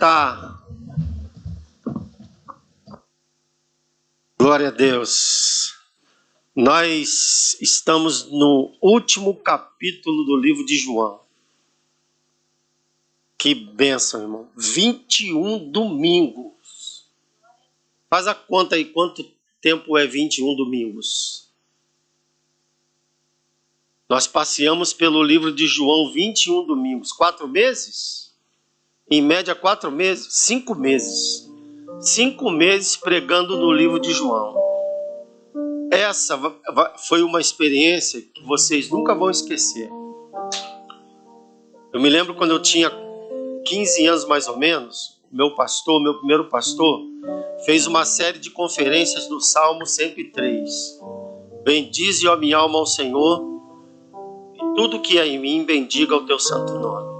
Tá. Glória a Deus. Nós estamos no último capítulo do livro de João. Que bênção, irmão. 21 domingos. Faz a conta aí, quanto tempo é 21 domingos? Nós passeamos pelo livro de João 21 domingos. 4 meses? Em média 4 meses? 5 meses. 5 meses pregando no livro de João. Essa foi uma experiência que vocês nunca vão esquecer. Eu me lembro quando eu tinha 15 anos mais ou menos, meu primeiro pastor, fez uma série de conferências do Salmo 103. Bendize, ó minha alma, ao Senhor, e tudo que é em mim, bendiga o teu santo nome.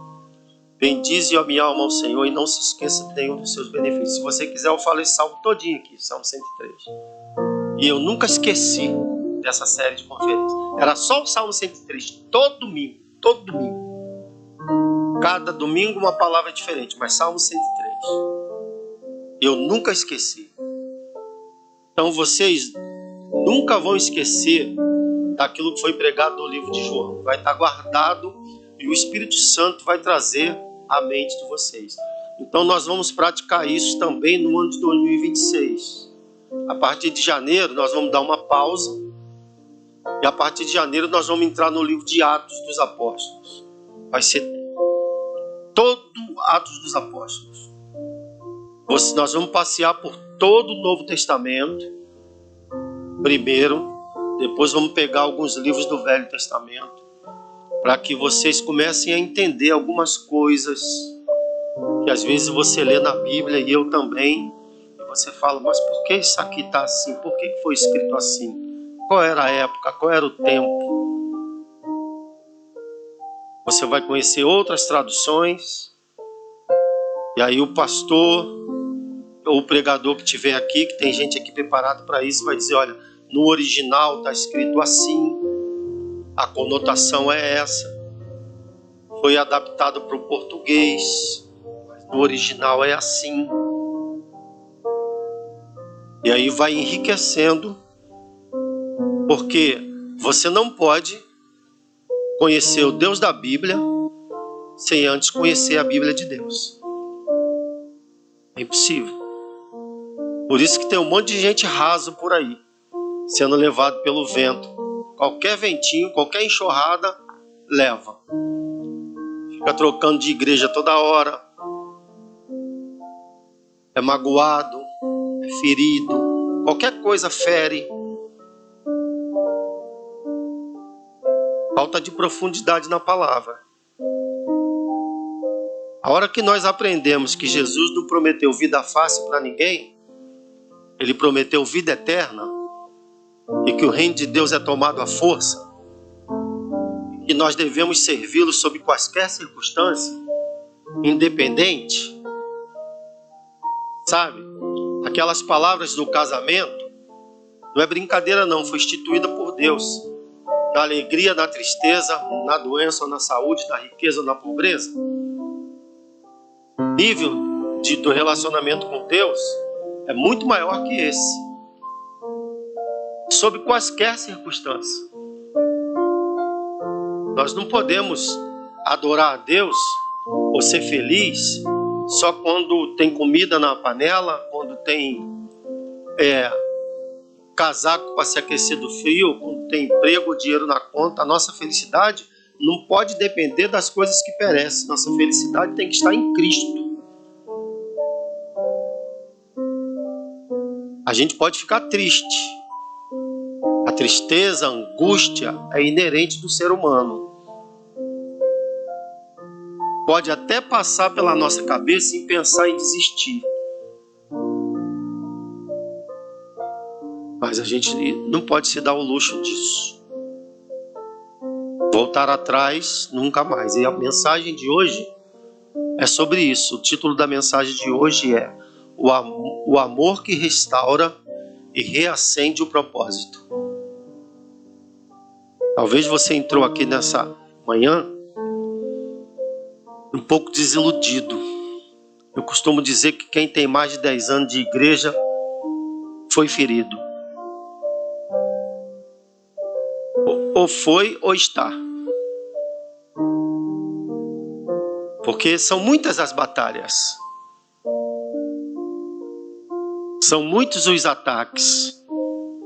Bendize, ó minha alma, ao Senhor, e não se esqueça de nenhum dos seus benefícios. Se você quiser, eu falo esse salmo todinho aqui, Salmo 103. E eu nunca esqueci dessa série de conferências. Era só o Salmo 103, todo domingo. Cada domingo uma palavra diferente, mas Salmo 103. Eu nunca esqueci. Então vocês nunca vão esquecer daquilo que foi pregado no livro de João. Vai estar guardado e o Espírito Santo vai trazer à mente de vocês. Então nós vamos praticar isso também no ano de 2026. A partir de janeiro nós vamos dar uma pausa. E a partir de janeiro nós vamos entrar no livro de Atos dos Apóstolos. Vai ser todo Atos dos Apóstolos. Nós vamos passear por todo o Novo Testamento primeiro, depois vamos pegar alguns livros do Velho Testamento, para que vocês comecem a entender algumas coisas que às vezes você lê na Bíblia e eu também, e você fala, mas por que isso aqui está assim? Por que foi escrito assim? Qual era a época? Qual era o tempo? Você vai conhecer outras traduções, e aí o pastor ou o pregador que estiver aqui, que tem gente aqui preparado para isso, vai dizer, olha, no original está escrito assim, a conotação é essa, foi adaptado para o português, mas no original é assim. E aí vai enriquecendo, porque você não pode conhecer o Deus da Bíblia sem antes conhecer a Bíblia de Deus. É impossível. Por isso que tem um monte de gente raso por aí, sendo levado pelo vento. Qualquer ventinho, qualquer enxurrada, leva. Fica trocando de igreja toda hora. É magoado, é ferido. Qualquer coisa fere. Falta de profundidade na palavra. A hora que nós aprendemos que Jesus não prometeu vida fácil para ninguém, Ele prometeu vida eterna, e que o reino de Deus é tomado à força, e que nós devemos servi-lo sob quaisquer circunstâncias, independente. Sabe? Aquelas palavras do casamento, não é brincadeira não, foi instituída por Deus. Na alegria, na tristeza, na doença ou na saúde, na riqueza ou na pobreza. O nível do relacionamento com Deus é muito maior que esse. Sob quaisquer circunstâncias. Nós não podemos adorar a Deus ou ser feliz só quando tem comida na panela, quando tem casaco para se aquecer do frio, quando tem emprego, dinheiro na conta. A nossa felicidade não pode depender das coisas que perecem. Nossa felicidade tem que estar em Cristo. A gente pode ficar triste. A tristeza, a angústia é inerente do ser humano. Pode até passar pela nossa cabeça em pensar em desistir. Mas a gente não pode se dar o luxo disso. Voltar atrás, nunca mais. E a mensagem de hoje é sobre isso. O título da mensagem de hoje é O amor que restaura e reacende o propósito. Talvez você entrou aqui nessa manhã um pouco desiludido. Eu costumo dizer que quem tem mais de 10 anos de igreja foi ferido. Ou foi ou está. Porque são muitas as batalhas. São muitos os ataques,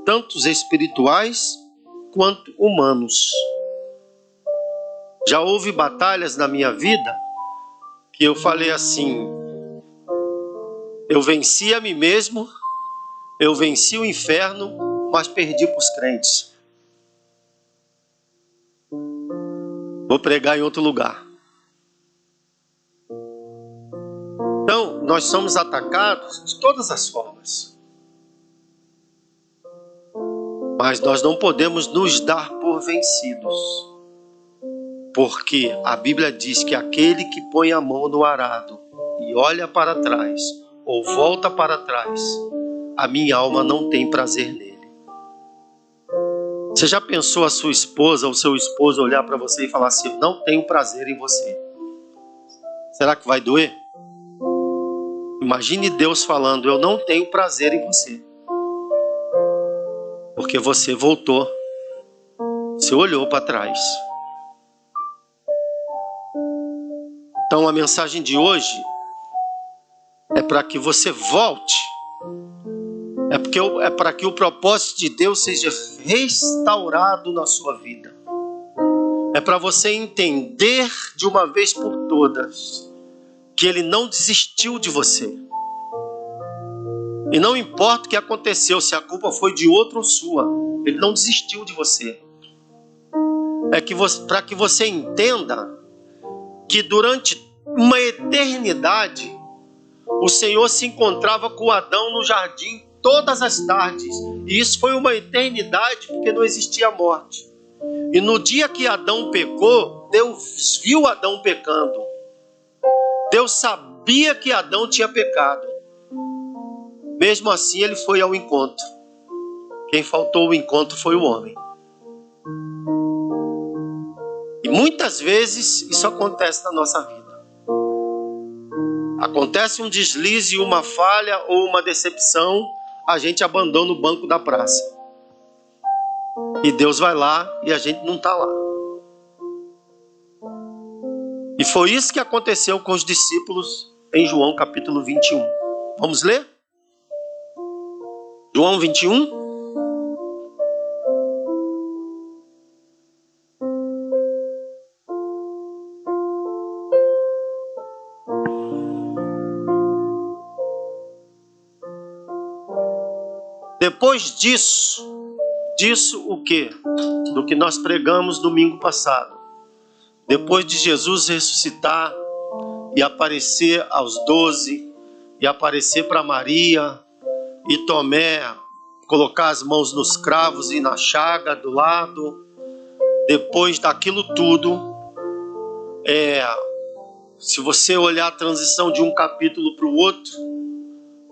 tanto espirituais quanto humanos. Já houve batalhas na minha vida que eu falei assim: eu venci a mim mesmo, eu venci o inferno, mas perdi para os crentes. Vou pregar em outro lugar. Então, nós somos atacados de todas as formas. Mas nós não podemos nos dar por vencidos. Porque a Bíblia diz que aquele que põe a mão no arado e olha para trás, ou volta para trás, a minha alma não tem prazer nele. Você já pensou a sua esposa ou seu esposo olhar para você e falar assim: eu não tenho prazer em você? Será que vai doer? Imagine Deus falando: eu não tenho prazer em você. Porque você voltou, você olhou para trás. Então a mensagem de hoje é para que você volte. É para que o propósito de Deus seja restaurado na sua vida. É para você entender de uma vez por todas que Ele não desistiu de você. E não importa o que aconteceu, se a culpa foi de outro ou sua, Ele não desistiu de você. Para que você entenda que durante uma eternidade o Senhor se encontrava com Adão no jardim todas as tardes. E isso foi uma eternidade, porque não existia morte. E no dia que Adão pecou, Deus viu Adão pecando. Deus sabia que Adão tinha pecado. Mesmo assim, ele foi ao encontro. Quem faltou ao encontro foi o homem. E muitas vezes isso acontece na nossa vida. Acontece um deslize, uma falha ou uma decepção, a gente abandona o banco da praça. E Deus vai lá e a gente não está lá. E foi isso que aconteceu com os discípulos em João capítulo 21. Vamos ler? João 21. Depois disso o quê? Do que nós pregamos domingo passado. Depois de Jesus ressuscitar e aparecer aos 12, e aparecer para Maria e Tomé, colocar as mãos nos cravos e na chaga do lado. Depois daquilo tudo, se você olhar a transição de um capítulo para o outro,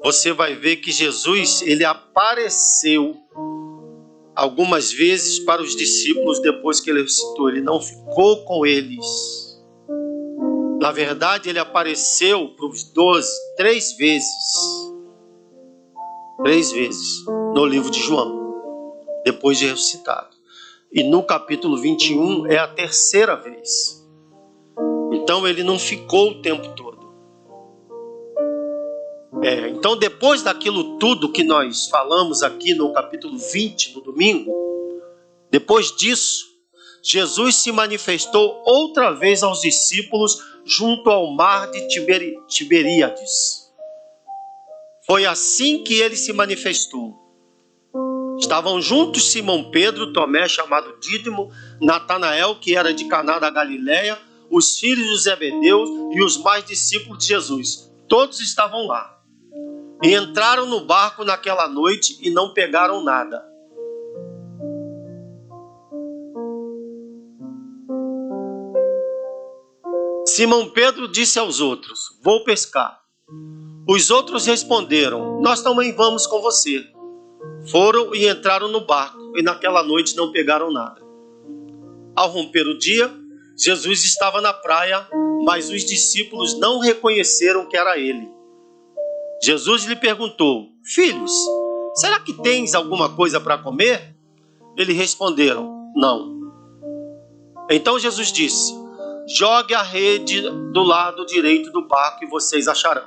você vai ver que Jesus, ele apareceu algumas vezes para os discípulos depois que ele ressuscitou. Ele não ficou com eles. Na verdade, ele apareceu para os 12 3 vezes. 3 vezes no livro de João, depois de ressuscitado. E no capítulo 21 é a 3ª vez. Então ele não ficou o tempo todo. Então depois daquilo tudo que nós falamos aqui no capítulo 20, no domingo, depois disso, Jesus se manifestou outra vez aos discípulos junto ao mar de Tiberíades. Foi assim que ele se manifestou. Estavam juntos Simão Pedro, Tomé, chamado Dídimo, Natanael, que era de Caná da Galileia, os filhos de Zebedeu e os mais discípulos de Jesus. Todos estavam lá. E entraram no barco naquela noite e não pegaram nada. Simão Pedro disse aos outros: vou pescar. Os outros responderam: nós também vamos com você. Foram e entraram no barco, e naquela noite não pegaram nada. Ao romper o dia, Jesus estava na praia mas os discípulos não reconheceram que era ele. Jesus lhe perguntou: filhos, será que tens alguma coisa para comer? Eles responderam: não. Então Jesus disse: jogue a rede do lado direito do barco e vocês acharão.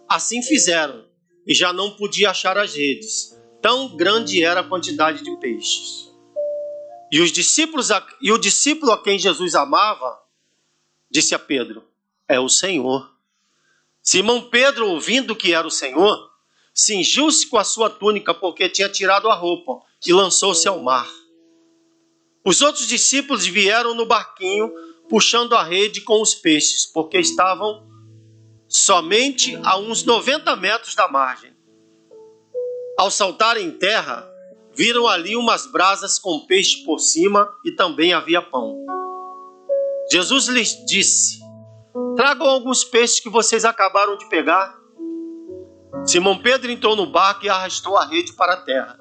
Assim fizeram, e já não podia achar as redes, tão grande era a quantidade de peixes. E o discípulo a quem Jesus amava disse a Pedro: é o Senhor. Simão Pedro, ouvindo que era o Senhor, cingiu-se com a sua túnica, porque tinha tirado a roupa, e lançou-se ao mar. Os outros discípulos vieram no barquinho, puxando a rede com os peixes, porque estavam somente a uns 90 metros da margem. Ao saltarem em terra, viram ali umas brasas com peixe por cima e também havia pão. Jesus lhes disse: tragam alguns peixes que vocês acabaram de pegar. Simão Pedro entrou no barco e arrastou a rede para a terra.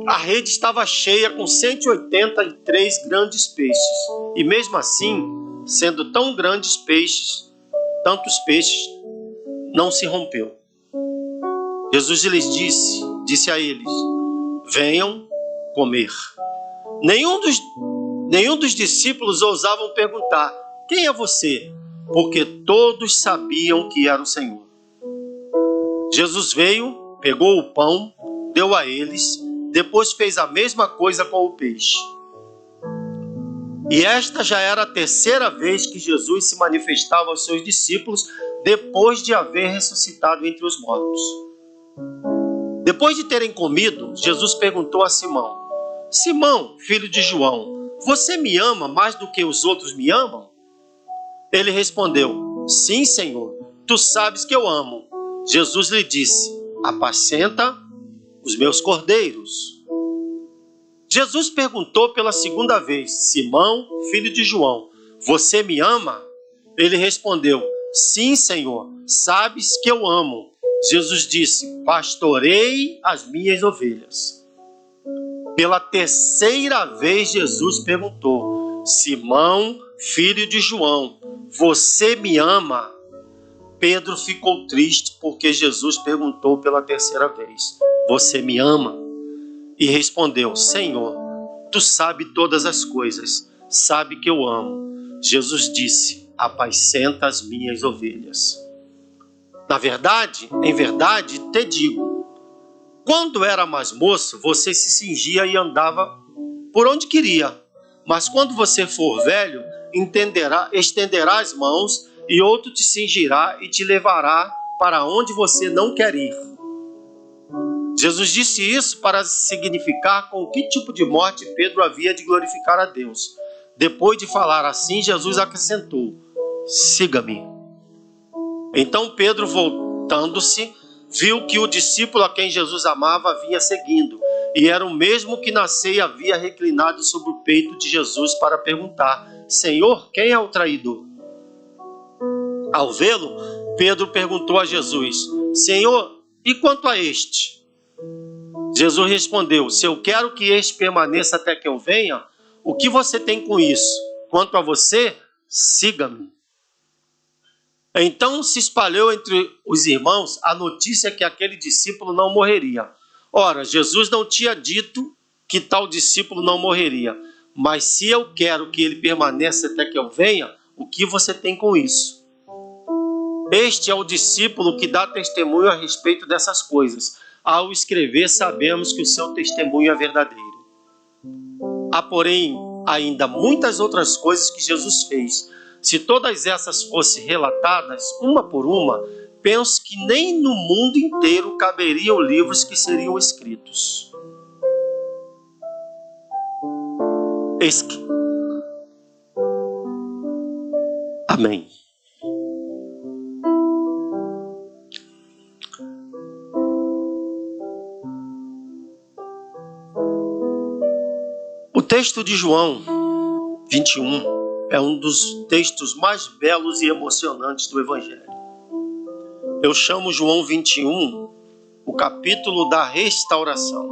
A rede estava cheia com 183 grandes peixes. E mesmo assim, sendo tão grandes peixes, tantos peixes, não se rompeu. Jesus lhes disse a eles: venham comer. Nenhum dos discípulos ousavam perguntar: quem é você? Porque todos sabiam que era o Senhor. Jesus veio, pegou o pão, deu a eles, depois fez a mesma coisa com o peixe. E esta já era a terceira vez que Jesus se manifestava aos seus discípulos depois de haver ressuscitado entre os mortos. Depois de terem comido, Jesus perguntou a Simão: Simão, filho de João, você me ama mais do que os outros me amam? Ele respondeu: sim, Senhor, tu sabes que eu amo. Jesus lhe disse: apacenta os meus cordeiros. Jesus perguntou pela segunda vez: Simão, filho de João, você me ama? Ele respondeu: sim, Senhor, sabes que eu amo. Jesus disse: pastorei as minhas ovelhas. Pela terceira vez Jesus perguntou: Simão, filho de João, você me ama? Pedro ficou triste porque Jesus perguntou pela terceira vez: você me ama? E respondeu: Senhor, tu sabes todas as coisas, sabe que eu amo. Jesus disse: apacenta as minhas ovelhas. Em verdade, te digo, quando era mais moço, você se cingia e andava por onde queria. Mas quando você for velho, estenderá as mãos e outro te cingirá e te levará para onde você não quer ir. Jesus disse isso para significar com que tipo de morte Pedro havia de glorificar a Deus. Depois de falar assim, Jesus acrescentou: siga-me. Então Pedro, voltando-se, viu que o discípulo a quem Jesus amava vinha seguindo, e era o mesmo que nasceu e havia reclinado sobre o peito de Jesus para perguntar: Senhor, quem é o traidor? Ao vê-lo, Pedro perguntou a Jesus: Senhor, e quanto a este? Jesus respondeu: se eu quero que este permaneça até que eu venha, o que você tem com isso? Quanto a você, siga-me. Então se espalhou entre os irmãos a notícia que aquele discípulo não morreria. Ora, Jesus não tinha dito que tal discípulo não morreria. Mas se eu quero que ele permaneça até que eu venha, o que você tem com isso? Este é o discípulo que dá testemunho a respeito dessas coisas. Ao escrever, sabemos que o seu testemunho é verdadeiro. Há, porém, ainda muitas outras coisas que Jesus fez. Se todas essas fossem relatadas, uma por uma, penso que nem no mundo inteiro caberiam livros que seriam escritos. Amém. O texto de João 21 é um dos textos mais belos e emocionantes do Evangelho. Eu chamo João 21 o capítulo da restauração.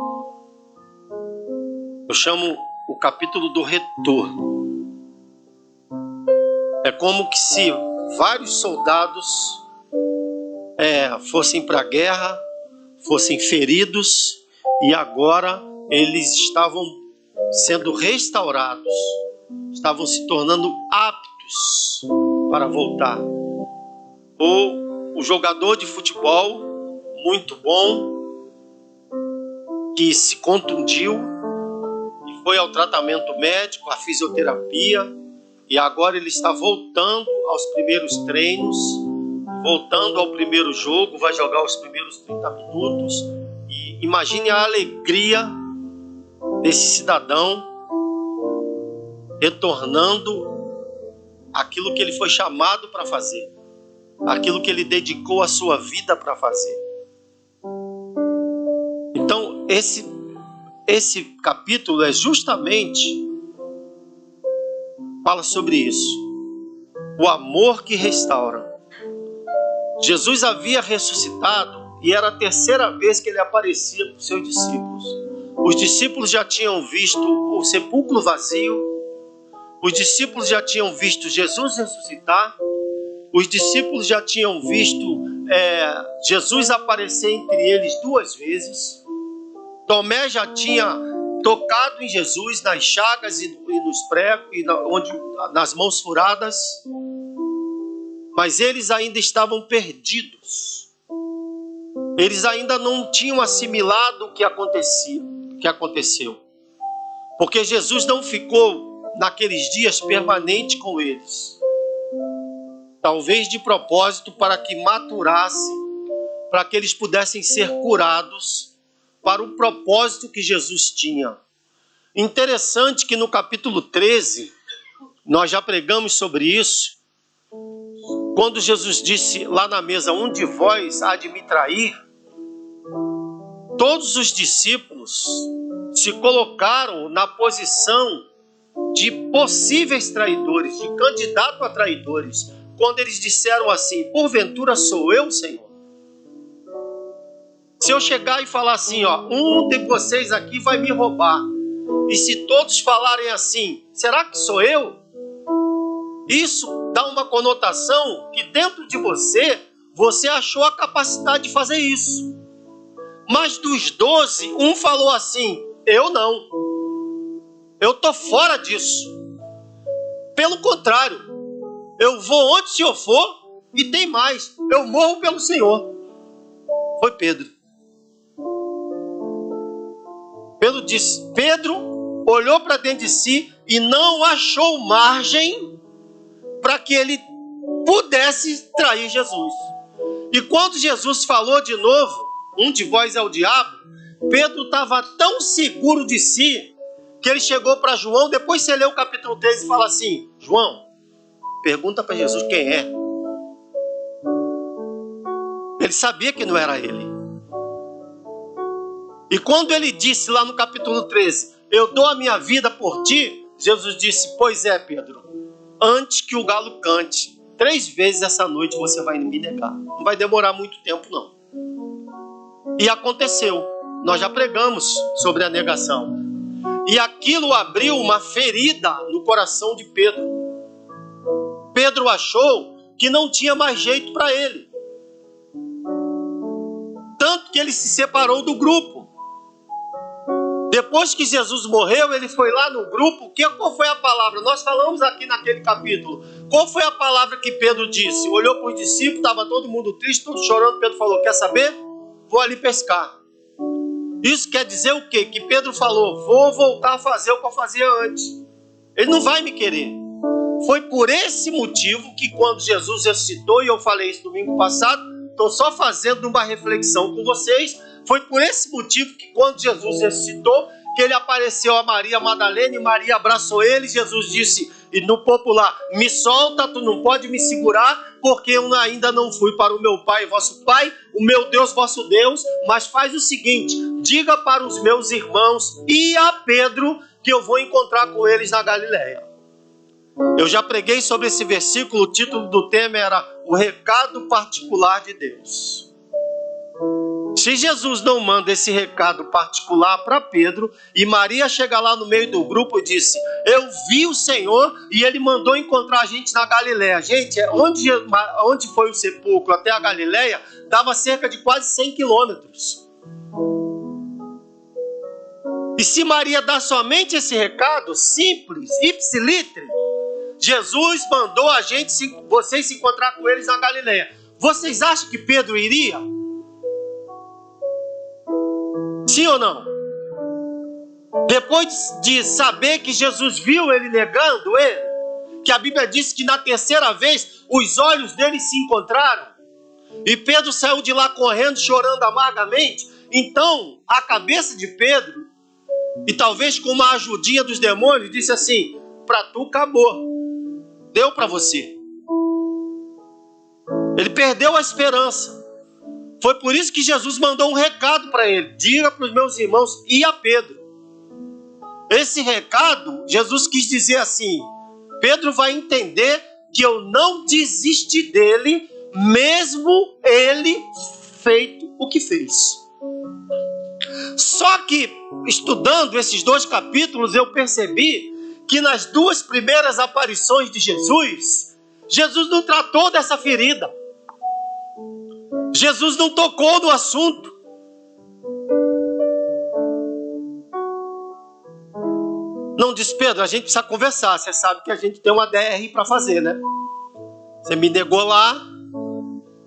Eu chamo o capítulo do retorno. É como que se vários soldados fossem para a guerra, fossem feridos, e agora eles estavam sendo restaurados, estavam se tornando aptos para voltar. Ou o jogador de futebol muito bom, que se contundiu e foi ao tratamento médico, à fisioterapia, e agora ele está voltando aos primeiros treinos, voltando ao primeiro jogo, vai jogar os primeiros 30 minutos. E imagine a alegria desse cidadão retornando aquilo que ele foi chamado para fazer, aquilo que ele dedicou a sua vida para fazer. Então, esse capítulo é justamente, fala sobre isso, o amor que restaura. Jesus havia ressuscitado e era a terceira vez que ele aparecia para os seus discípulos. Os discípulos já tinham visto o sepulcro vazio, os discípulos já tinham visto Jesus ressuscitar, os discípulos já tinham visto Jesus aparecer entre eles 2 vezes. Tomé já tinha tocado em Jesus nas chagas e nos pregos, nas mãos furadas, mas eles ainda estavam perdidos. Eles ainda não tinham assimilado o que aconteceu. Porque Jesus não ficou naqueles dias permanente com eles. Talvez de propósito para que maturasse, para que eles pudessem ser curados para o propósito que Jesus tinha. Interessante que no capítulo 13, nós já pregamos sobre isso, quando Jesus disse lá na mesa, um de vós há de me trair, todos os discípulos se colocaram na posição de possíveis traidores, de candidato a traidores, quando eles disseram assim, porventura sou eu, Senhor? Se eu chegar e falar assim, um de vocês aqui vai me roubar, e se todos falarem assim, será que sou eu? Isso dá uma conotação que dentro de você achou a capacidade de fazer isso. Mas dos 12, um falou assim, eu não. Eu estou fora disso. Pelo contrário, eu vou onde o Senhor for e tem mais, eu morro pelo Senhor. Foi Pedro. Pedro olhou para dentro de si e não achou margem para que ele pudesse trair Jesus. E quando Jesus falou de novo, um de vós é o diabo, Pedro estava tão seguro de si que ele chegou para João, depois você lê o capítulo 13 e fala assim, João, pergunta para Jesus quem é. Ele sabia que não era ele. E quando ele disse lá no capítulo 13, eu dou a minha vida por ti, Jesus disse, pois é, Pedro, antes que o galo cante, 3 vezes essa noite você vai me negar. Não vai demorar muito tempo, não. E aconteceu. Nós já pregamos sobre a negação. E aquilo abriu uma ferida no coração de Pedro. Pedro achou que não tinha mais jeito para ele. Tanto que ele se separou do grupo. Depois que Jesus morreu, ele foi lá no grupo. Qual foi a palavra? Nós falamos aqui naquele capítulo. Qual foi a palavra que Pedro disse? Olhou para os discípulos, estava todo mundo triste, todo chorando. Pedro falou, quer saber? Vou ali pescar. Isso quer dizer o quê? Que Pedro falou, vou voltar a fazer o que eu fazia antes. Ele não vai me querer. Foi por esse motivo que quando Jesus ressuscitou, e eu falei isso domingo passado, estou só fazendo uma reflexão com vocês, foi por esse motivo que quando Jesus ressuscitou, que ele apareceu a Maria Madalena e Maria abraçou ele, Jesus disse, e no popular, me solta, tu não pode me segurar, porque eu ainda não fui para o meu Pai, vosso Pai, o meu Deus, vosso Deus, mas faz o seguinte, diga para os meus irmãos e a Pedro que eu vou encontrar com eles na Galileia. Eu já preguei sobre esse versículo, o título do tema era o recado particular de Deus. Se Jesus não manda esse recado particular para Pedro, e Maria chega lá no meio do grupo e disse: eu vi o Senhor e ele mandou encontrar a gente na Galileia. Gente, onde foi o sepulcro até a Galileia, dava cerca de quase 100 quilômetros. E se Maria dá somente esse recado, simples, ipsilítere, Jesus mandou vocês se encontrar com eles na Galileia. Vocês acham que Pedro iria? Sim ou não? Depois de saber que Jesus viu ele negando ele, que a Bíblia diz que na terceira vez os olhos dele se encontraram, e Pedro saiu de lá correndo, chorando amargamente. Então, a cabeça de Pedro, e talvez com uma ajudinha dos demônios, disse assim: para tu acabou, deu para você. Ele perdeu a esperança. Foi por isso que Jesus mandou um recado para ele: diga para os meus irmãos e a Pedro. Esse recado, Jesus quis dizer assim: Pedro vai entender que eu não desisti dele, mesmo ele feito o que fez. Só que, estudando esses 2 capítulos, eu percebi que nas 2 primeiras aparições de Jesus, Jesus não tratou dessa ferida. Jesus não tocou no assunto. Não disse: Pedro, a gente precisa conversar. Você sabe que a gente tem uma DR para fazer, né? Você me negou lá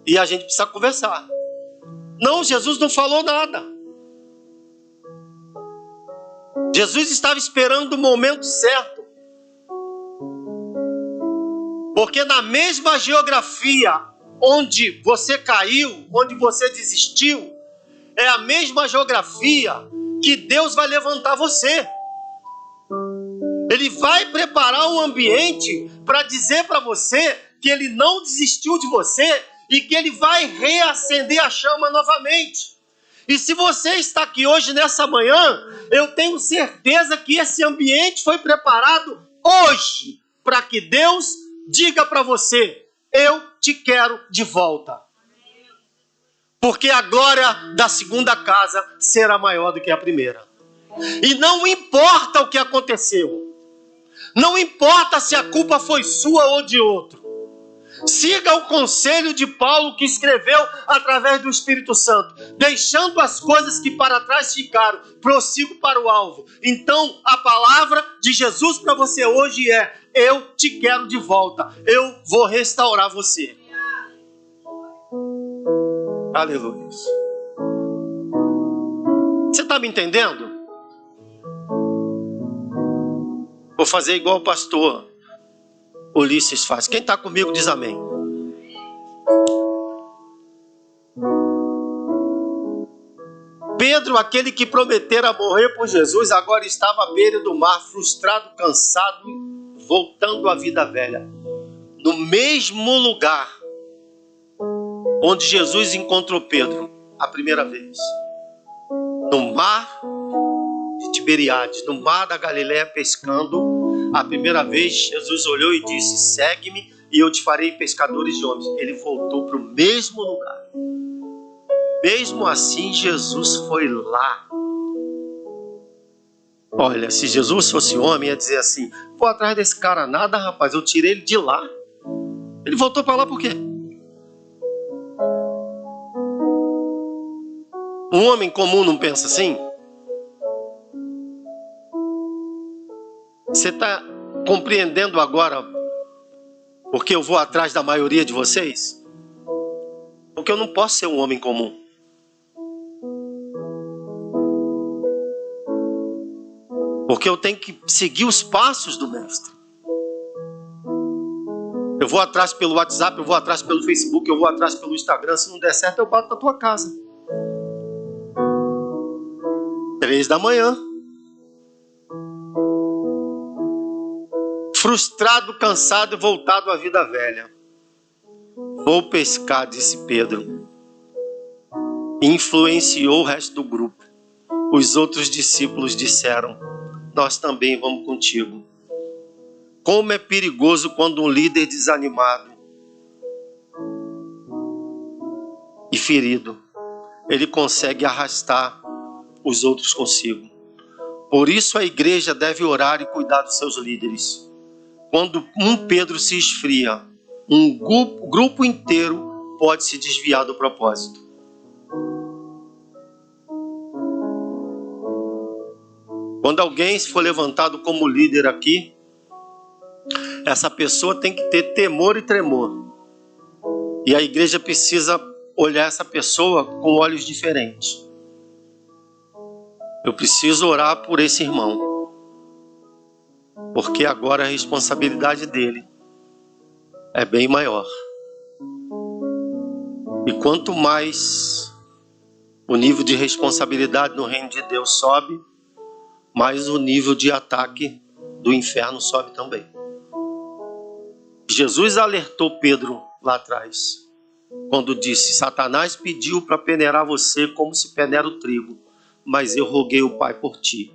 e a gente precisa conversar. Não, Jesus não falou nada. Jesus estava esperando o momento certo. Porque na mesma geografia onde você caiu, onde você desistiu, é a mesma geografia que Deus vai levantar você. Ele vai preparar um ambiente para dizer para você que ele não desistiu de você e que ele vai reacender a chama novamente. E se você está aqui hoje, nessa manhã, eu tenho certeza que esse ambiente foi preparado hoje para que Deus diga para você: eu te quero de volta. Porque a glória da segunda casa será maior do que a primeira. E não importa o que aconteceu. Não importa se a culpa foi sua ou de outro. Siga o conselho de Paulo, que escreveu através do Espírito Santo: deixando as coisas que para trás ficaram, prossigo para o alvo. Então, a palavra de Jesus para você hoje é: eu te quero de volta. Eu vou restaurar você. Aleluia. Você está me entendendo? Vou fazer igual o pastor Ulisses faz. Quem está comigo diz amém. Pedro, aquele que prometera morrer por Jesus, agora estava à beira do mar, frustrado, cansado, voltando à vida velha. No mesmo lugar onde Jesus encontrou Pedro a primeira vez. No mar de Tiberíades, no mar da Galileia, pescando. A primeira vez, Jesus olhou e disse: segue-me e eu te farei pescadores de homens. Ele voltou para o mesmo lugar. Mesmo assim, Jesus foi lá. Olha, se Jesus fosse homem, ia dizer assim: vou atrás desse cara nada, rapaz, eu tirei ele de lá. Ele voltou para lá por quê? Um homem comum não pensa assim? Você está compreendendo agora porque eu vou atrás da maioria de vocês? Porque eu não posso ser um homem comum. Porque eu tenho que seguir os passos do mestre. Eu vou atrás pelo WhatsApp, eu vou atrás pelo Facebook, eu vou atrás pelo Instagram. Se não der certo, eu bato na tua casa. 3 da manhã. Frustrado, cansado e voltado à vida velha. Vou pescar, disse Pedro. Influenciou o resto do grupo. Os outros discípulos disseram: nós também vamos contigo. Como é perigoso quando um líder desanimado e ferido ele consegue arrastar os outros consigo. Por isso a igreja deve orar e cuidar dos seus líderes. Quando um Pedro se esfria, um grupo inteiro pode se desviar do propósito. Quando alguém for levantado como líder aqui, essa pessoa tem que ter temor e tremor. E a igreja precisa olhar essa pessoa com olhos diferentes. Eu preciso orar por esse irmão, porque agora a responsabilidade dele é bem maior. E quanto mais o nível de responsabilidade no reino de Deus sobe, mais o nível de ataque do inferno sobe também. Jesus alertou Pedro lá atrás, quando disse: Satanás pediu para peneirar você como se peneira o trigo, mas eu roguei o Pai por ti.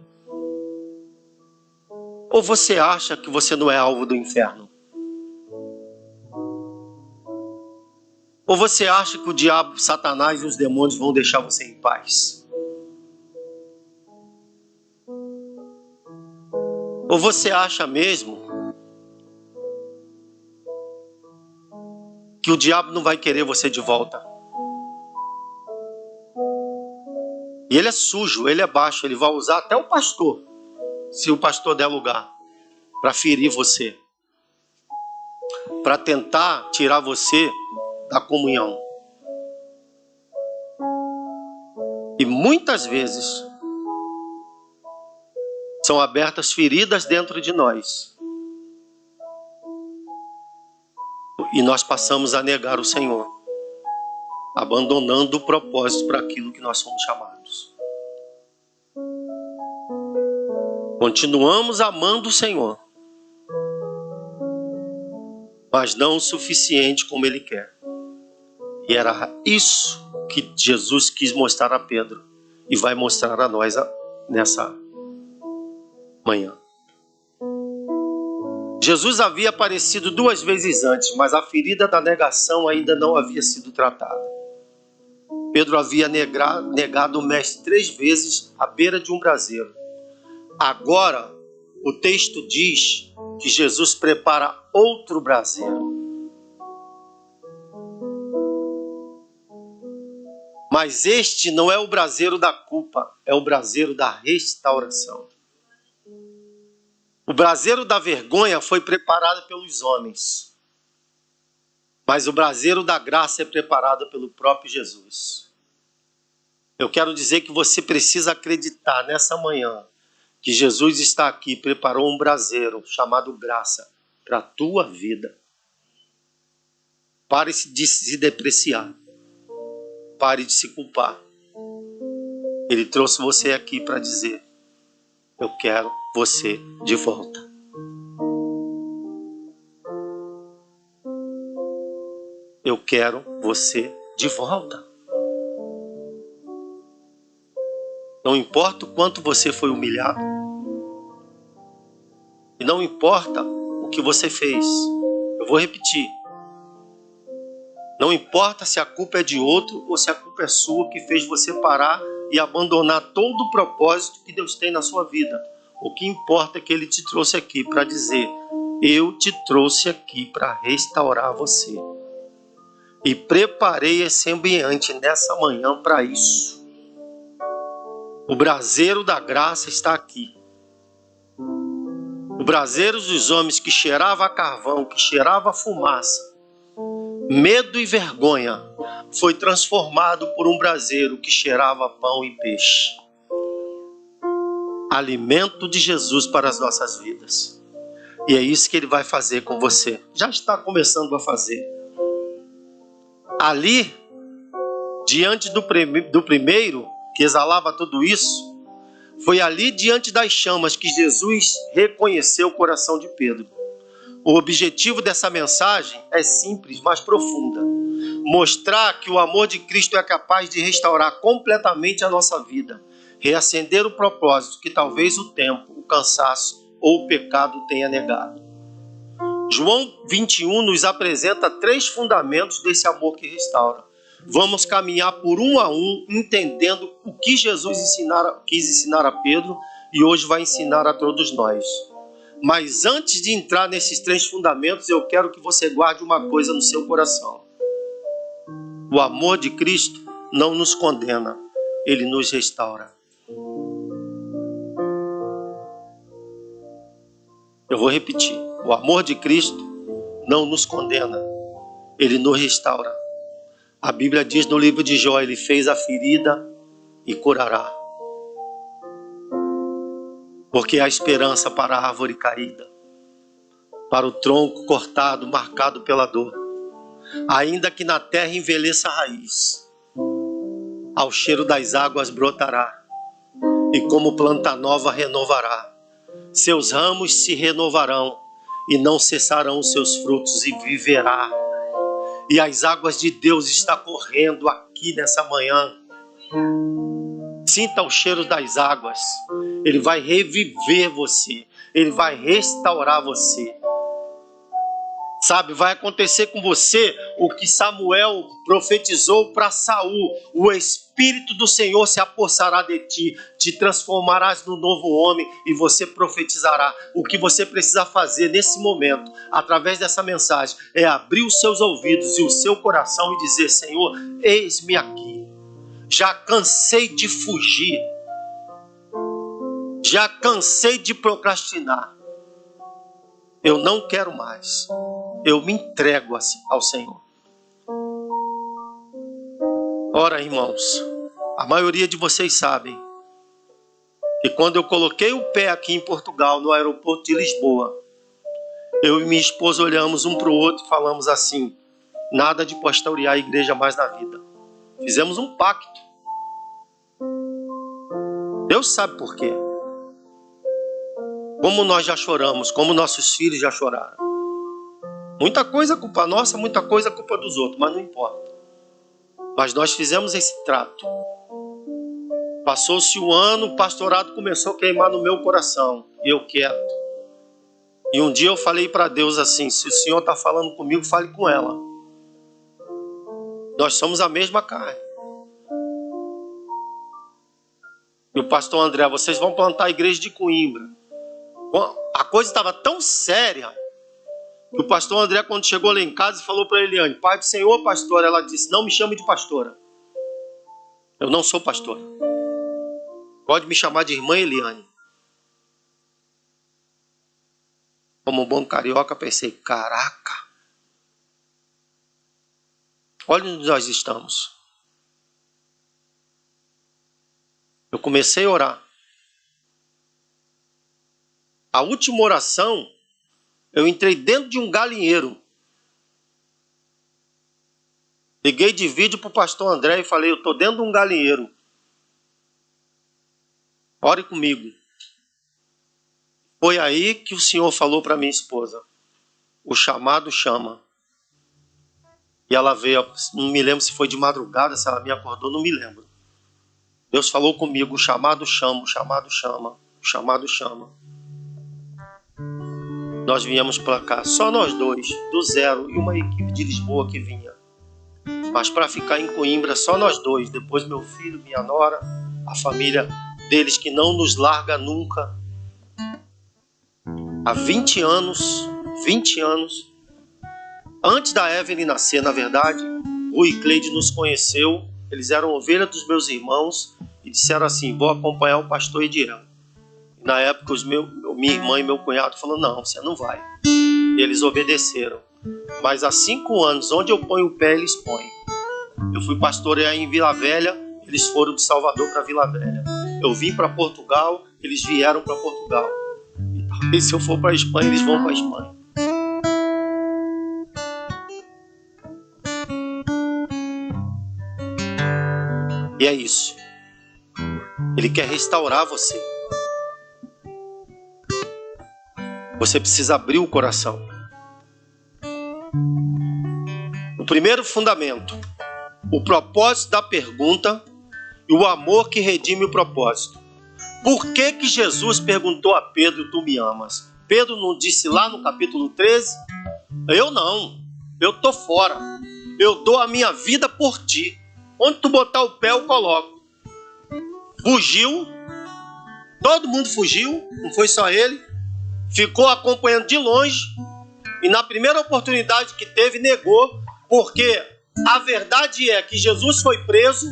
Ou você acha que você não é alvo do inferno? Ou você acha que o diabo, Satanás e os demônios vão deixar você em paz? Ou você acha mesmo que o diabo não vai querer você de volta? E ele é sujo, ele é baixo, ele vai usar até o pastor, se o pastor der lugar, para ferir você, para tentar tirar você da comunhão. E muitas vezes são abertas feridas dentro de nós. E nós passamos a negar o Senhor, abandonando o propósito para aquilo que nós somos chamados. Continuamos amando o Senhor, mas não o suficiente como Ele quer. E era isso que Jesus quis mostrar a Pedro e vai mostrar a nós nessa manhã. Jesus havia aparecido 2 vezes antes, mas a ferida da negação ainda não havia sido tratada. Pedro havia negado o mestre 3 vezes à beira de um braseiro. Agora, o texto diz que Jesus prepara outro braseiro. Mas este não é o braseiro da culpa, é o braseiro da restauração. O braseiro da vergonha foi preparado pelos homens, mas o braseiro da graça é preparado pelo próprio Jesus. Eu quero dizer que você precisa acreditar nessa manhã que Jesus está aqui e preparou um braseiro chamado graça para a tua vida. Pare de se depreciar. Pare de se culpar. Ele trouxe você aqui para dizer: eu quero você de volta. Eu quero você de volta. Não importa o quanto você foi humilhado. E não importa o que você fez. Eu vou repetir. Não importa se a culpa é de outro ou se a culpa é sua que fez você parar e abandonar todo o propósito que Deus tem na sua vida. O que importa é que Ele te trouxe aqui para dizer: eu te trouxe aqui para restaurar você. E preparei esse ambiente nessa manhã para isso. O braseiro da graça está aqui. O braseiro dos homens que cheirava a carvão, que cheirava a fumaça, medo e vergonha, foi transformado por um braseiro que cheirava pão e peixe. Alimento de Jesus para as nossas vidas. E é isso que Ele vai fazer com você. Já está começando a fazer. Ali, diante do primeiro, que exalava tudo isso, foi ali diante das chamas que Jesus reconheceu o coração de Pedro. O objetivo dessa mensagem é simples, mas profunda. Mostrar que o amor de Cristo é capaz de restaurar completamente a nossa vida. Reacender o propósito que talvez o tempo, o cansaço ou o pecado tenha negado. João 21 nos apresenta 3 fundamentos desse amor que restaura. Vamos caminhar por um a um, entendendo o que Jesus quis ensinar a Pedro e hoje vai ensinar a todos nós. Mas antes de entrar nesses 3 fundamentos, eu quero que você guarde uma coisa no seu coração. O amor de Cristo não nos condena, ele nos restaura. Eu vou repetir. O amor de Cristo não nos condena, ele nos restaura. A Bíblia diz no livro de Jó, ele fez a ferida e curará. Porque há esperança para a árvore caída, para o tronco cortado, marcado pela dor. Ainda que na terra envelheça a raiz, ao cheiro das águas brotará, e como planta nova renovará. Seus ramos se renovarão, e não cessarão os seus frutos, e viverá. E as águas de Deus estão correndo aqui nessa manhã. Sinta o cheiro das águas. Ele vai reviver você. Ele vai restaurar você. Sabe, vai acontecer com você o que Samuel profetizou para Saul. O Espírito do Senhor se apossará de ti, te transformarás no novo homem e você profetizará. O que você precisa fazer nesse momento, através dessa mensagem, é abrir os seus ouvidos e o seu coração e dizer: Senhor, eis-me aqui. Já cansei de fugir. Já cansei de procrastinar. Eu não quero mais. Eu me entrego ao Senhor. Ora, irmãos, a maioria de vocês sabem que quando eu coloquei o pé aqui em Portugal, no aeroporto de Lisboa, eu e minha esposa olhamos um para o outro e falamos assim: nada de pastorear a igreja mais na vida. Fizemos um pacto. Deus sabe por quê. Como nós já choramos, como nossos filhos já choraram. Muita coisa é culpa nossa, muita coisa é culpa dos outros, mas não importa. Mas nós fizemos esse trato. Passou-se um ano, o pastorado começou a queimar no meu coração. E eu quieto. E um dia eu falei para Deus assim: se o Senhor está falando comigo, fale com ela. Nós somos a mesma carne. E o pastor André: vocês vão plantar a igreja de Coimbra. A coisa estava tão séria que o pastor André, quando chegou lá em casa, falou para Eliane: pai do Senhor, pastora. Ela disse: não me chame de pastora. Eu não sou pastora. Pode me chamar de irmã Eliane. Como um bom carioca, pensei: caraca. Olha onde nós estamos. Eu comecei a orar. A última oração, eu entrei dentro de um galinheiro. Liguei de vídeo para o pastor André e falei: eu estou dentro de um galinheiro. Ore comigo. Foi aí que o Senhor falou para minha esposa: o chamado chama. E ela veio, não me lembro se foi de madrugada, se ela me acordou, não me lembro. Deus falou comigo: o chamado chama, o chamado chama, o chamado chama. Nós viemos para cá, só nós dois, do zero, e uma equipe de Lisboa que vinha. Mas para ficar em Coimbra, só nós dois. Depois meu filho, minha nora, a família deles que não nos larga nunca. Há 20 anos, antes da Evelyn nascer, na verdade, Rui e Cleide nos conheceu. Eles eram ovelha dos meus irmãos e disseram assim: vou acompanhar o pastor Ediel. Na época, minha irmã e meu cunhado falaram: não, você não vai. E eles obedeceram. Mas há 5 anos, onde eu ponho o pé, eles põem. Eu fui pastorear em Vila Velha, eles foram de Salvador para Vila Velha. Eu vim para Portugal, eles vieram para Portugal. E talvez se eu for para a Espanha, eles vão para a Espanha. E é isso. Ele quer restaurar você. Você precisa abrir o coração. O primeiro fundamento: o propósito da pergunta e o amor que redime o propósito. Por que que Jesus perguntou a Pedro: tu me amas? Pedro não disse lá no capítulo 13? Eu não, eu estou fora. eu dou a minha vida por ti. Onde tu botar o pé, eu coloco. Fugiu, todo mundo fugiu, não foi só ele. Ficou acompanhando de longe e na primeira oportunidade que teve, negou, porque a verdade é que Jesus foi preso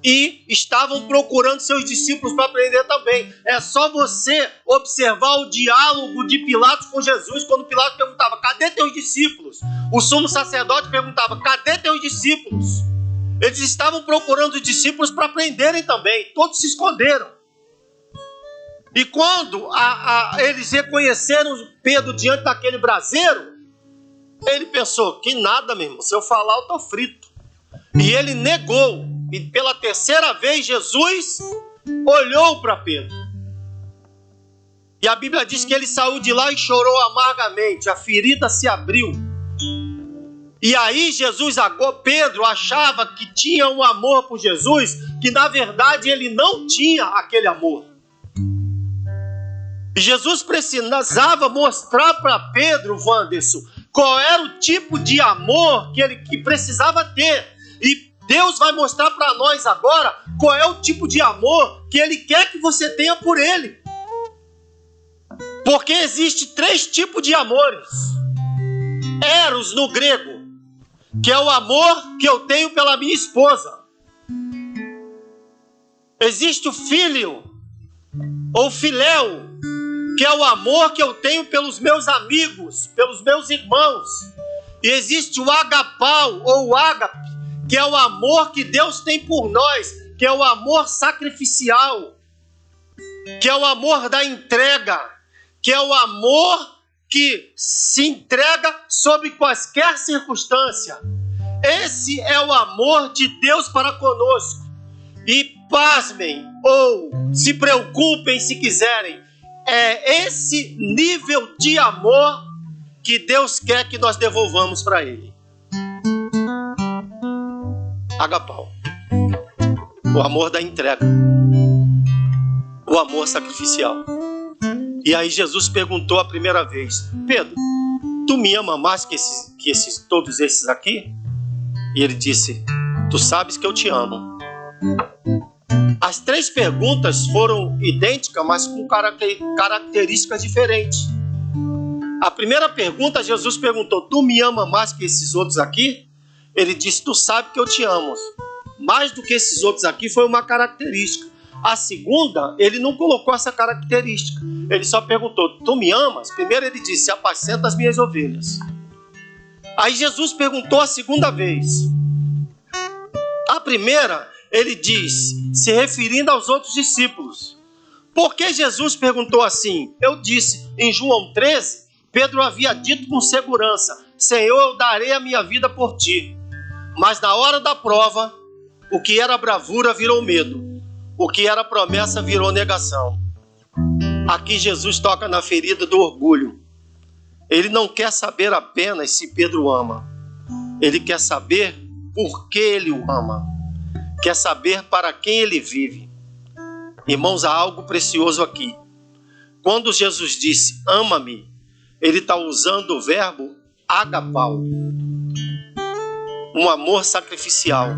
e estavam procurando seus discípulos para prender também. É só você observar o diálogo de Pilatos com Jesus, quando Pilatos perguntava: cadê teus discípulos? O sumo sacerdote perguntava: cadê teus discípulos? Eles estavam procurando os discípulos para prenderem também. Todos se esconderam. E quando eles reconheceram Pedro diante daquele braseiro, ele pensou: que nada, meu irmão, se eu falar eu estou frito. E ele negou. E pela terceira vez Jesus olhou para Pedro. E a Bíblia diz que ele saiu de lá e chorou amargamente. A ferida se abriu. E aí Pedro achava que tinha um amor por Jesus, que na verdade ele não tinha aquele amor. E Jesus precisava mostrar para Pedro, Wanderson, qual era o tipo de amor que precisava ter. E Deus vai mostrar para nós agora qual é o tipo de amor que Ele quer que você tenha por Ele. Porque existe 3 tipos de amores. Eros no grego, que é o amor que eu tenho pela minha esposa. Existe o filho, ou filéu, que é o amor que eu tenho pelos meus amigos, pelos meus irmãos. E existe o agapau, ou o ágape, que é o amor que Deus tem por nós, que é o amor sacrificial, que é o amor da entrega, que é o amor que se entrega sob quaisquer circunstância. Esse é o amor de Deus para conosco. E pasmem, ou se preocupem se quiserem, é esse nível de amor que Deus quer que nós devolvamos para Ele. Agapau, o amor da entrega, o amor sacrificial. E aí Jesus perguntou a primeira vez: Pedro, tu me ama mais que todos esses aqui? E ele disse: tu sabes que eu te amo. As 3 perguntas foram idênticas, mas com características diferentes. A primeira pergunta, Jesus perguntou: tu me ama mais que esses outros aqui? Ele disse: tu sabe que eu te amo. Mais do que esses outros aqui foi uma característica. A segunda, ele não colocou essa característica. Ele só perguntou: tu me amas? Primeiro ele disse: apacenta as minhas ovelhas. Aí Jesus perguntou a segunda vez. A primeira, ele diz, se referindo aos outros discípulos. Por que Jesus perguntou assim? Eu disse, em João 13, Pedro havia dito com segurança: Senhor, eu darei a minha vida por ti. Mas na hora da prova, o que era bravura virou medo. O que era promessa virou negação. Aqui Jesus toca na ferida do orgulho. Ele não quer saber apenas se Pedro ama. Ele quer saber por que ele o ama. Quer saber para quem ele vive. Irmãos, há algo precioso aqui. Quando Jesus disse, ama-me, ele está usando o verbo agapau. Um amor sacrificial.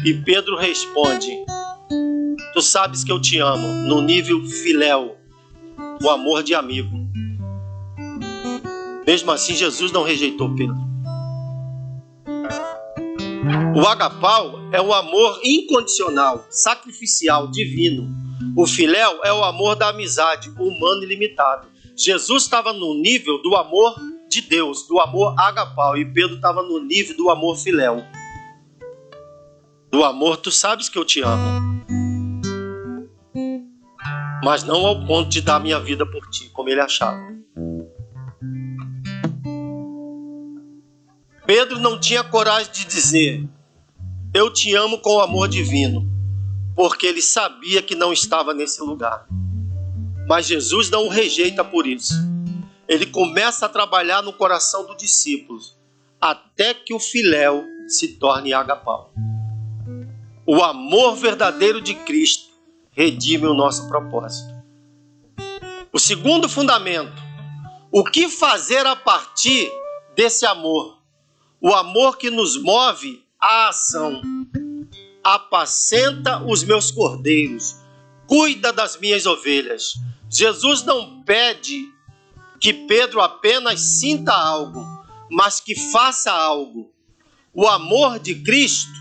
E Pedro responde, tu sabes que eu te amo, no nível filéu, o amor de amigo. Mesmo assim, Jesus não rejeitou Pedro. O agapau é o amor incondicional, sacrificial, divino. O filéu é o amor da amizade, humano e limitado. Jesus estava no nível do amor de Deus, do amor agapau, e Pedro estava no nível do amor filéu. Do amor, tu sabes que eu te amo. Mas não ao ponto de dar minha vida por ti, como ele achava. Pedro não tinha coragem de dizer, eu te amo com o amor divino, porque ele sabia que não estava nesse lugar. Mas Jesus não o rejeita por isso. Ele começa a trabalhar no coração do discípulo, até que o filéu se torne agapau. O amor verdadeiro de Cristo redime o nosso propósito. O segundo fundamento, o que fazer a partir desse amor? O amor que nos move à ação. Apacenta os meus cordeiros, cuida das minhas ovelhas. Jesus não pede que Pedro apenas sinta algo, mas que faça algo. O amor de Cristo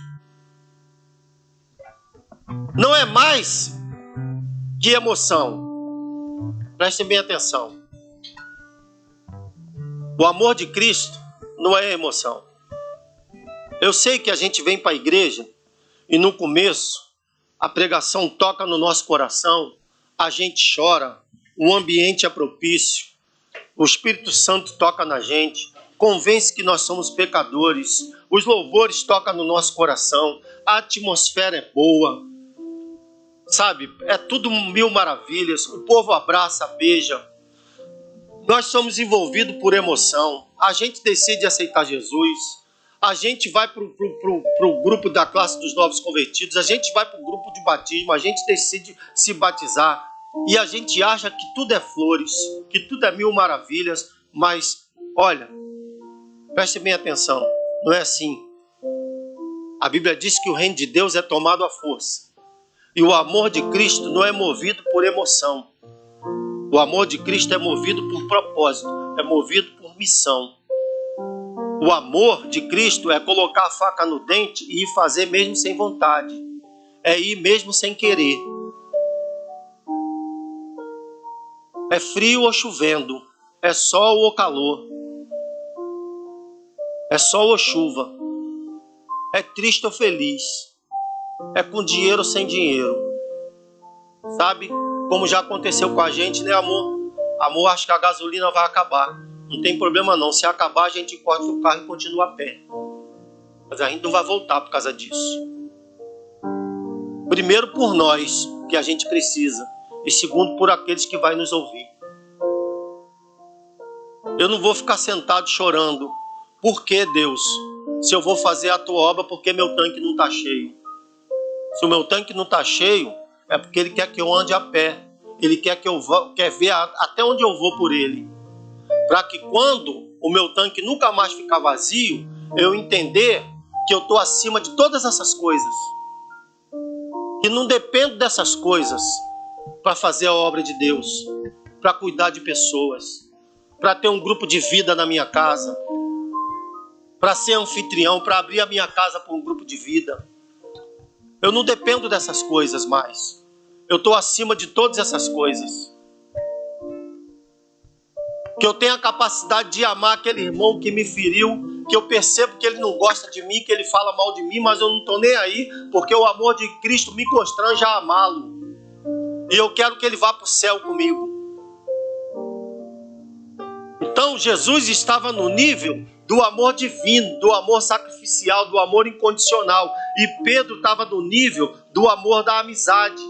não é mais que emoção. Prestem bem atenção. O amor de Cristo não é emoção. Eu sei que a gente vem para a igreja e no começo a pregação toca no nosso coração, a gente chora, o ambiente é propício, o Espírito Santo toca na gente, convence que nós somos pecadores, os louvores tocam no nosso coração, a atmosfera é boa, sabe? É tudo mil maravilhas, o povo abraça, beija. Nós somos envolvidos por emoção, a gente decide aceitar Jesus, a gente vai para o grupo da classe dos novos convertidos, a gente vai para o grupo de batismo, a gente decide se batizar e a gente acha que tudo é flores, que tudo é mil maravilhas, mas olha, preste bem atenção, não é assim. A Bíblia diz que o reino de Deus é tomado à força e o amor de Cristo não é movido por emoção. O amor de Cristo é movido por propósito, é movido por missão. O amor de Cristo é colocar a faca no dente e ir fazer mesmo sem vontade. É ir mesmo sem querer. É frio ou chovendo. É sol ou calor. É sol ou chuva. É triste ou feliz. É com dinheiro ou sem dinheiro. Sabe? Como já aconteceu com a gente, né, amor? Amor, acho que a gasolina vai acabar. Não tem problema não. Se acabar, a gente corta o carro e continua a pé. Mas a gente não vai voltar por causa disso. Primeiro por nós, que a gente precisa. E segundo por aqueles que vão nos ouvir. Eu não vou ficar sentado chorando. Por que, Deus? Se eu vou fazer a tua obra porque meu tanque não está cheio. Se o meu tanque não está cheio, é porque Ele quer que eu ande a pé. Ele quer que eu quer ver até onde eu vou por Ele. Para que quando o meu tanque nunca mais ficar vazio, eu entender que eu estou acima de todas essas coisas. Que não dependo dessas coisas para fazer a obra de Deus, para cuidar de pessoas, para ter um grupo de vida na minha casa, para ser anfitrião, para abrir a minha casa para um grupo de vida. Eu não dependo dessas coisas mais. Eu estou acima de todas essas coisas. Que eu tenha a capacidade de amar aquele irmão que me feriu, que eu percebo que ele não gosta de mim, que ele fala mal de mim, mas eu não estou nem aí, porque o amor de Cristo me constrange a amá-lo. E eu quero que ele vá para o céu comigo. Então Jesus estava no nível do amor divino, do amor sacrificial, do amor incondicional. E Pedro estava no nível do amor da amizade,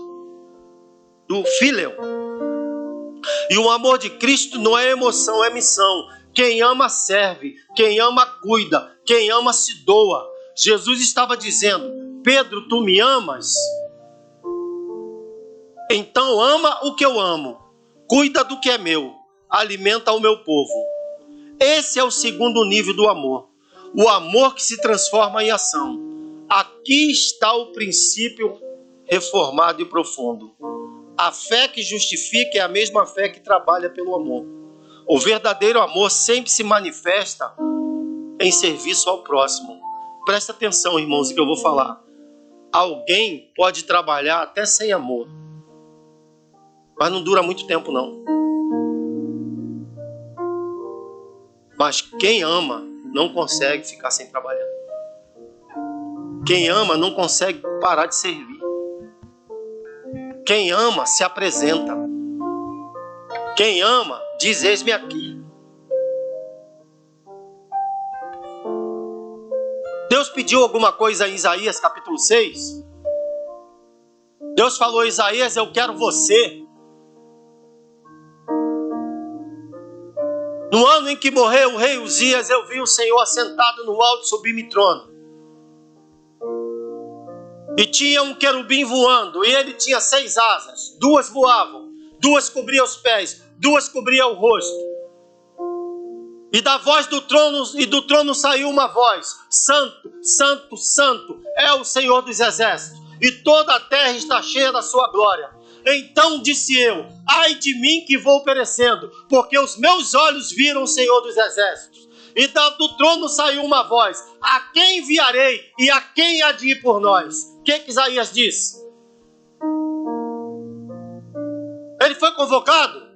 do phileo. E o amor de Cristo não é emoção, é missão. Quem ama serve, quem ama cuida, quem ama se doa. Jesus estava dizendo: Pedro, tu me amas? Então ama o que eu amo, cuida do que é meu, alimenta o meu povo. Esse é o segundo nível do amor. O amor que se transforma em ação. Aqui está o princípio reformado e profundo. A fé que justifica é a mesma fé que trabalha pelo amor. O verdadeiro amor sempre se manifesta em serviço ao próximo. Presta atenção, irmãos, que eu vou falar. Alguém pode trabalhar até sem amor, mas não dura muito tempo, não. Mas quem ama não consegue ficar sem trabalhar. Quem ama não consegue parar de servir. Quem ama se apresenta. Quem ama diz: eis-me aqui. Deus pediu alguma coisa em Isaías capítulo 6. Deus falou: Isaías, eu quero você. No ano em que morreu o rei Uzias, eu vi o Senhor assentado no alto sublime trono. E tinha um querubim voando, e ele tinha 6 asas. 2 voavam, 2 cobriam os pés, 2 cobriam o rosto. E da voz do trono saiu uma voz: Santo, Santo, Santo é o Senhor dos Exércitos, e toda a terra está cheia da sua glória. Então disse eu: ai de mim que vou perecendo, porque os meus olhos viram o Senhor dos Exércitos. E do trono saiu uma voz: a quem enviarei e a quem há de ir por nós? O que Isaías disse? Ele foi convocado?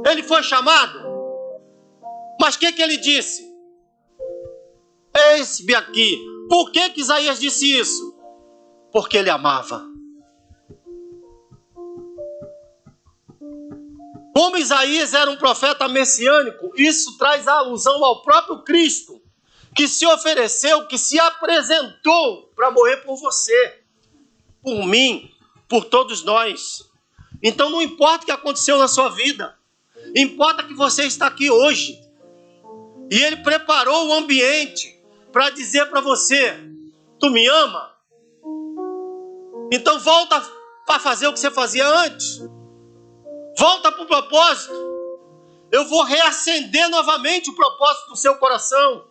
Ele foi chamado? Mas o que ele disse? Eis-me aqui. Por que Isaías disse isso? Porque ele amava. Como Isaías era um profeta messiânico, isso traz a alusão ao próprio Cristo, que se ofereceu, que se apresentou para morrer por você, por mim, por todos nós. Então não importa o que aconteceu na sua vida, importa que você está aqui hoje. E ele preparou o ambiente para dizer para você: tu me ama? Então volta para fazer o que você fazia antes. Volta para o propósito. Eu vou reacender novamente o propósito do seu coração.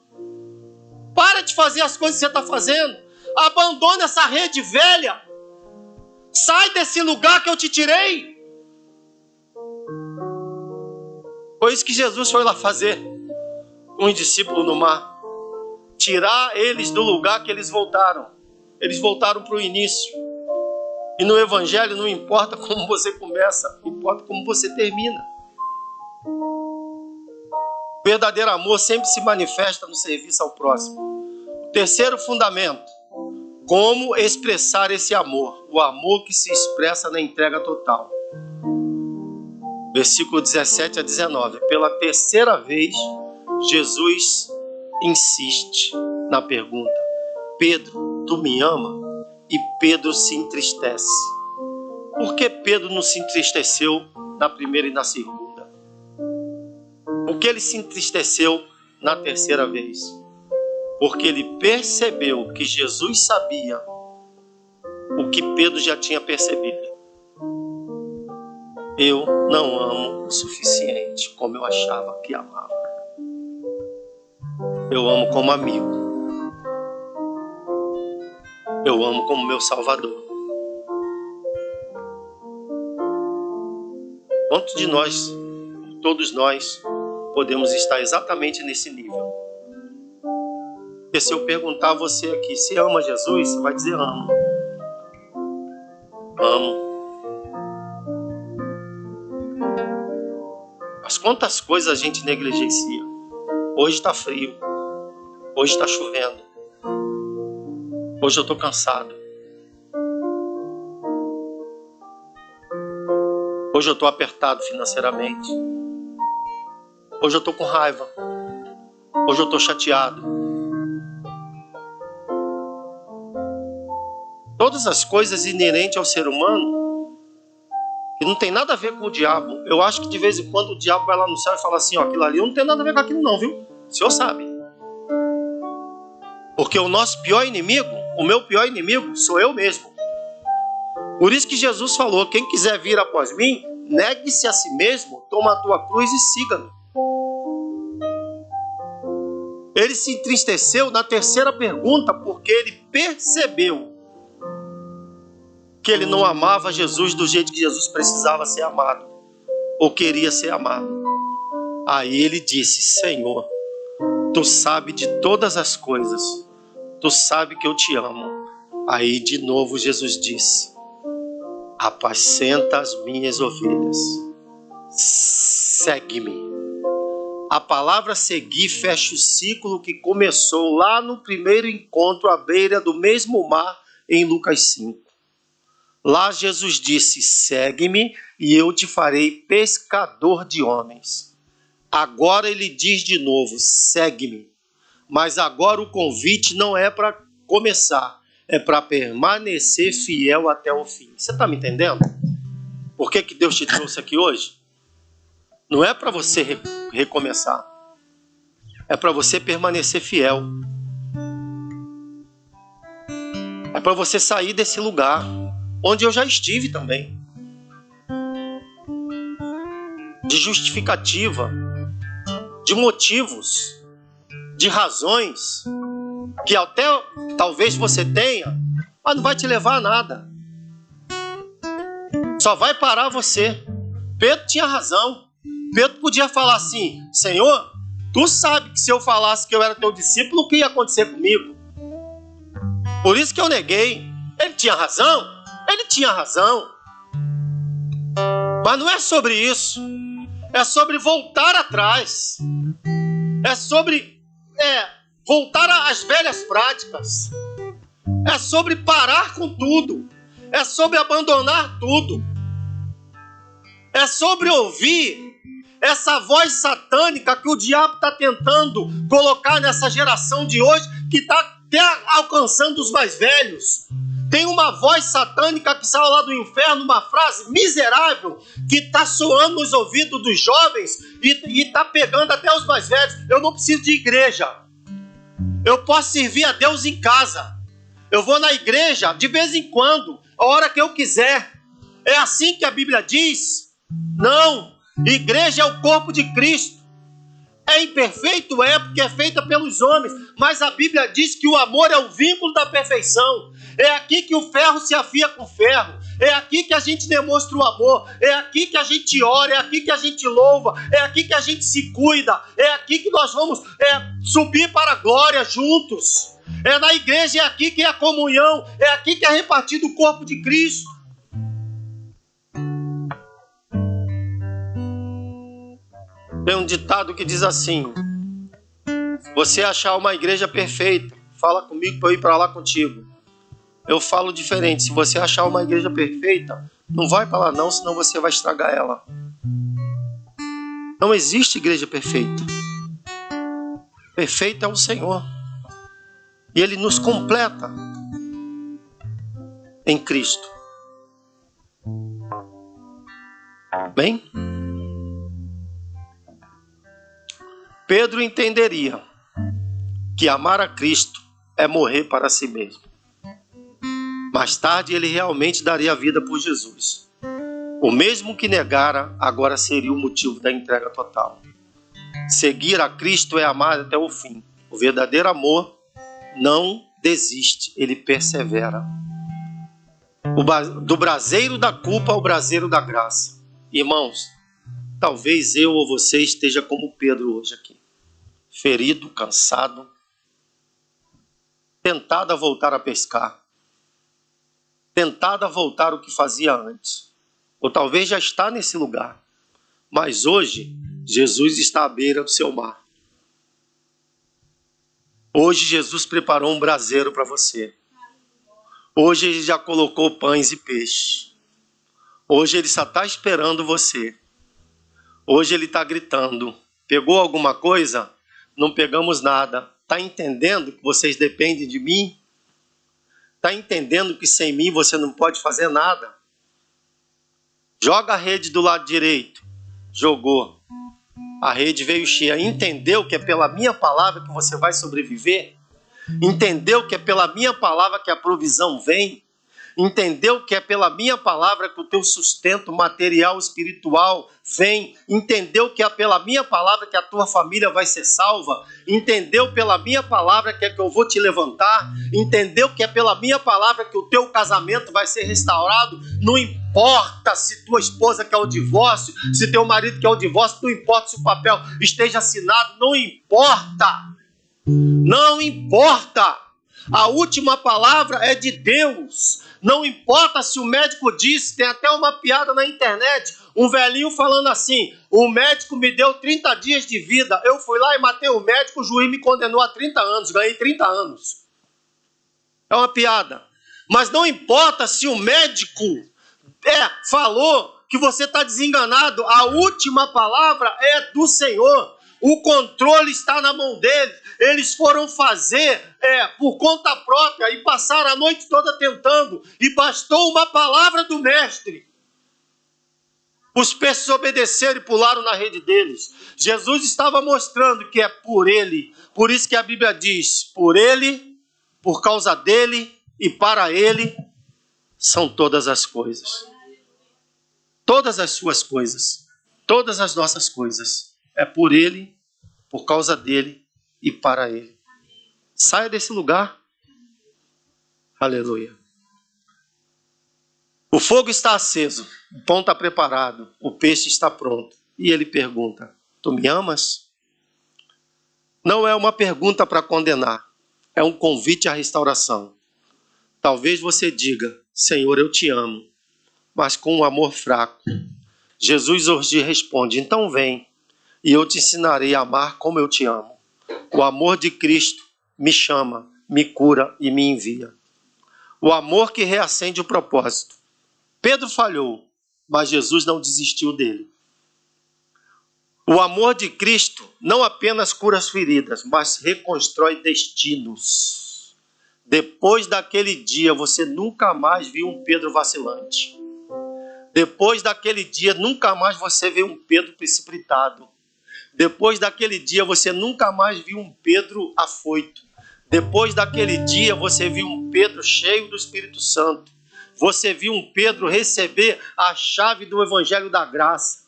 Para de fazer as coisas que você está fazendo. Abandona essa rede velha. Sai desse lugar que eu te tirei. Foi isso que Jesus foi lá fazer com os discípulos no mar. Tirar eles do lugar que eles voltaram. Eles voltaram para o início. E no Evangelho não importa como você começa, importa como você termina. O verdadeiro amor sempre se manifesta no serviço ao próximo. O terceiro fundamento: como expressar esse amor? O amor que se expressa na entrega total. Versículo 17 a 19. Pela terceira vez, Jesus insiste na pergunta: Pedro, tu me ama? E Pedro se entristece. Por que Pedro não se entristeceu na primeira e na segunda? Por que ele se entristeceu na terceira vez? Porque ele percebeu que Jesus sabia o que Pedro já tinha percebido. Eu não amo o suficiente como eu achava que amava. Eu amo como amigo. Eu amo como meu Salvador. Quantos de nós, todos nós, podemos estar exatamente nesse nível? Porque se eu perguntar a você aqui, você ama Jesus? Você vai dizer: amo. Amo. Mas quantas coisas a gente negligencia? Hoje está frio. Hoje está chovendo. Hoje eu estou cansado. Hoje eu estou apertado financeiramente. Hoje eu estou com raiva. Hoje eu estou chateado. Todas as coisas inerentes ao ser humano, que não tem nada a ver com o diabo. Eu acho que de vez em quando o diabo vai lá no céu e fala assim: ó, aquilo ali não tem nada a ver com aquilo não, viu? O senhor sabe. Porque o nosso pior inimigo, o meu pior inimigo, sou eu mesmo. Por isso que Jesus falou: quem quiser vir após mim, negue-se a si mesmo, toma a tua cruz e siga-me. Ele se entristeceu na terceira pergunta porque ele percebeu que ele não amava Jesus do jeito que Jesus precisava ser amado, ou queria ser amado. Aí ele disse: Senhor, tu sabes de todas as coisas, tu sabes que eu te amo. Aí de novo Jesus disse: apacenta as minhas ovelhas, segue-me. A palavra seguir fecha o ciclo que começou lá no primeiro encontro à beira do mesmo mar em Lucas 5. Lá Jesus disse: segue-me e eu te farei pescador de homens. Agora ele diz de novo: segue-me. Mas agora o convite não é para começar, é para permanecer fiel até o fim. Você está me entendendo? Por que Deus te trouxe aqui hoje? Não é para você recomeçar. É para você permanecer fiel. É para você sair desse lugar onde eu já estive também. De justificativa. de motivos, de razões, que até talvez você tenha, mas não vai te levar a nada. Só vai parar você. Pedro tinha razão. Pedro podia falar assim: Senhor, tu sabe que se eu falasse que eu era teu discípulo, o que ia acontecer comigo? Por isso que eu neguei. Ele tinha razão? Ele tinha razão. Mas não é sobre isso. É sobre voltar atrás. É sobre voltar às velhas práticas. É sobre parar com tudo. É sobre abandonar tudo. É sobre ouvir essa voz satânica que o diabo está tentando colocar nessa geração de hoje, que está até alcançando os mais velhos. Tem uma voz satânica que saiu lá do inferno, uma frase miserável, que está soando nos ouvidos dos jovens e está pegando até os mais velhos. Eu não preciso de igreja. Eu posso servir a Deus em casa. Eu vou na igreja de vez em quando, a hora que eu quiser. É assim que a Bíblia diz? Não. Igreja é o corpo de Cristo. É imperfeito? Porque é feita pelos homens. Mas a Bíblia diz que o amor é o vínculo da perfeição. É aqui que o ferro se afia com o ferro. É aqui que a gente demonstra o amor. É aqui que a gente ora. É aqui que a gente louva. É aqui que a gente se cuida. É aqui que nós vamos subir para a glória juntos. É na igreja, é aqui que é a comunhão. É aqui que é repartido o corpo de Cristo. Tem um ditado que diz assim: se você achar uma igreja perfeita, fala comigo para eu ir para lá contigo. Eu falo diferente: se você achar uma igreja perfeita, não vai para lá não, senão você vai estragar ela. Não existe igreja perfeita. Perfeito é o Senhor. E Ele nos completa em Cristo. Bem? Pedro entenderia que amar a Cristo é morrer para si mesmo. Mais tarde ele realmente daria a vida por Jesus. O mesmo que negara, agora seria o motivo da entrega total. Seguir a Cristo é amar até o fim. O verdadeiro amor não desiste, ele persevera. Do braseiro da culpa ao braseiro da graça. Irmãos, talvez eu ou você esteja como Pedro hoje aqui. Ferido, cansado, tentado a voltar a pescar, tentado a voltar ao que fazia antes, ou talvez já está nesse lugar, mas hoje Jesus está à beira do seu mar. Hoje Jesus preparou um braseiro para você. Hoje Ele já colocou pães e peixe. Hoje Ele só está esperando você. Hoje Ele está gritando: pegou alguma coisa? Não pegamos nada. Está entendendo que vocês dependem de mim? Está entendendo que sem mim você não pode fazer nada? Joga a rede do lado direito. Jogou. A rede veio cheia. Entendeu que é pela minha palavra que você vai sobreviver? Entendeu que é pela minha palavra que a provisão vem? Entendeu que é pela minha palavra que o teu sustento material, espiritual vem? Entendeu que é pela minha palavra que a tua família vai ser salva? Entendeu pela minha palavra que é que eu vou te levantar? Entendeu que é pela minha palavra que o teu casamento vai ser restaurado? Não importa se tua esposa quer o divórcio, se teu marido quer o divórcio, não importa se o papel esteja assinado, não importa. Não importa. A última palavra é de Deus. Não importa se o médico disse, tem até uma piada na internet, um velhinho falando assim: o médico me deu 30 dias de vida, eu fui lá e matei o médico, o juiz me condenou a 30 anos, ganhei 30 anos. É uma piada. Mas não importa se o médico falou que você está desenganado, a última palavra é do Senhor. O controle está na mão deles. Eles foram fazer por conta própria e passaram a noite toda tentando. E bastou uma palavra do mestre. Os peixes obedeceram e pularam na rede deles. Jesus estava mostrando que é por ele. Por isso que a Bíblia diz: por ele, por causa dele e para ele são todas as coisas. Todas as suas coisas. Todas as nossas coisas. É por ele por causa dele e para ele. Saia desse lugar. Aleluia. O fogo está aceso, o pão está preparado, o peixe está pronto. E ele pergunta: tu me amas? Não é uma pergunta para condenar, é um convite à restauração. Talvez você diga: Senhor, eu te amo, mas com um amor fraco. Jesus hoje responde: então vem, e eu te ensinarei a amar como eu te amo. O amor de Cristo me chama, me cura e me envia. O amor que reacende o propósito. Pedro falhou, mas Jesus não desistiu dele. O amor de Cristo não apenas cura as feridas, mas reconstrói destinos. Depois daquele dia, você nunca mais viu um Pedro vacilante. Depois daquele dia, nunca mais você viu um Pedro precipitado. Depois daquele dia, você nunca mais viu um Pedro afoito. Depois daquele dia, você viu um Pedro cheio do Espírito Santo. Você viu um Pedro receber a chave do Evangelho da Graça,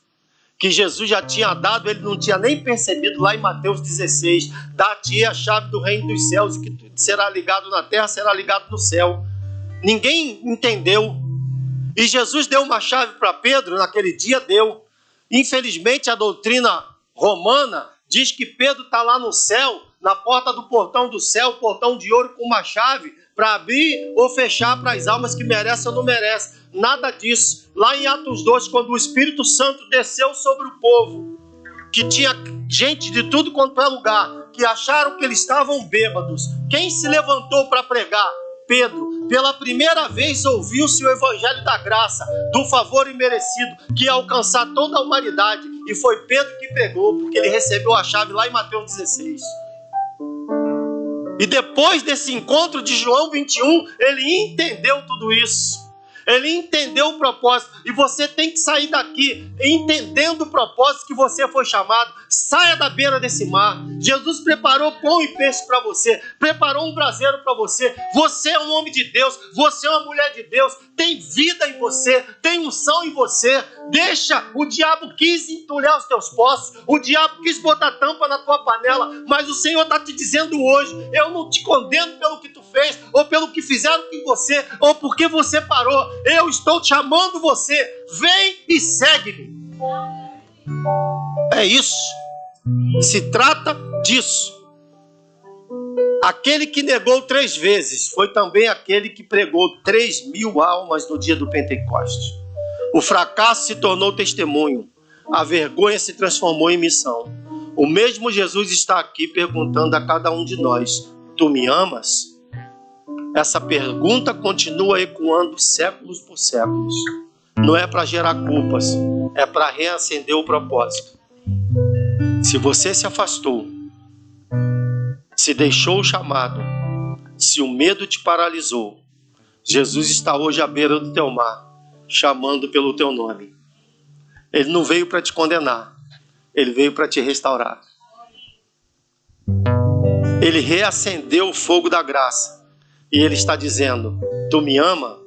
que Jesus já tinha dado, ele não tinha nem percebido lá em Mateus 16. Dá-te a chave do reino dos céus, e que será ligado na terra, será ligado no céu. Ninguém entendeu. E Jesus deu uma chave para Pedro, naquele dia deu. Infelizmente, a doutrina romana diz que Pedro está lá no céu, na porta do portão do céu, portão de ouro com uma chave, para abrir ou fechar para as almas que merecem ou não merecem. Nada disso. Lá em Atos 2, quando o Espírito Santo desceu sobre o povo, que tinha gente de tudo quanto é lugar, que acharam que eles estavam bêbados, quem se levantou para pregar? Pedro. Pela primeira vez ouviu-se o Evangelho da Graça, do favor imerecido, que ia alcançar toda a humanidade. E foi Pedro que pregou, porque ele recebeu a chave lá em Mateus 16. E depois desse encontro de João 21, ele entendeu tudo isso. Ele entendeu o propósito. E você tem que sair daqui entendendo o propósito que você foi chamado. Saia da beira desse mar. Jesus preparou pão e peixe para você. Preparou um braseiro para você. Você é um homem de Deus. Você é uma mulher de Deus. Tem vida em você. Tem unção em você. Deixa. O diabo quis entulhar os teus poços. O diabo quis botar tampa na tua panela. Mas o Senhor está te dizendo hoje: eu não te condeno pelo que tu fez, ou pelo que fizeram com você, ou porque você parou. Eu estou te chamando você. Vem e segue-me. É isso. Se trata disso. Aquele que negou 3 vezes foi também aquele que pregou 3.000 almas no dia do Pentecostes. O fracasso se tornou testemunho. A vergonha se transformou em missão. O mesmo Jesus está aqui perguntando a cada um de nós: tu me amas? Essa pergunta continua ecoando séculos por séculos. Não é para gerar culpas, é para reacender o propósito. Se você se afastou, se deixou o chamado, se o medo te paralisou, Jesus está hoje à beira do teu mar, chamando pelo teu nome. Ele não veio para te condenar, ele veio para te restaurar. Ele reacendeu o fogo da graça. E ele está dizendo: tu me ama?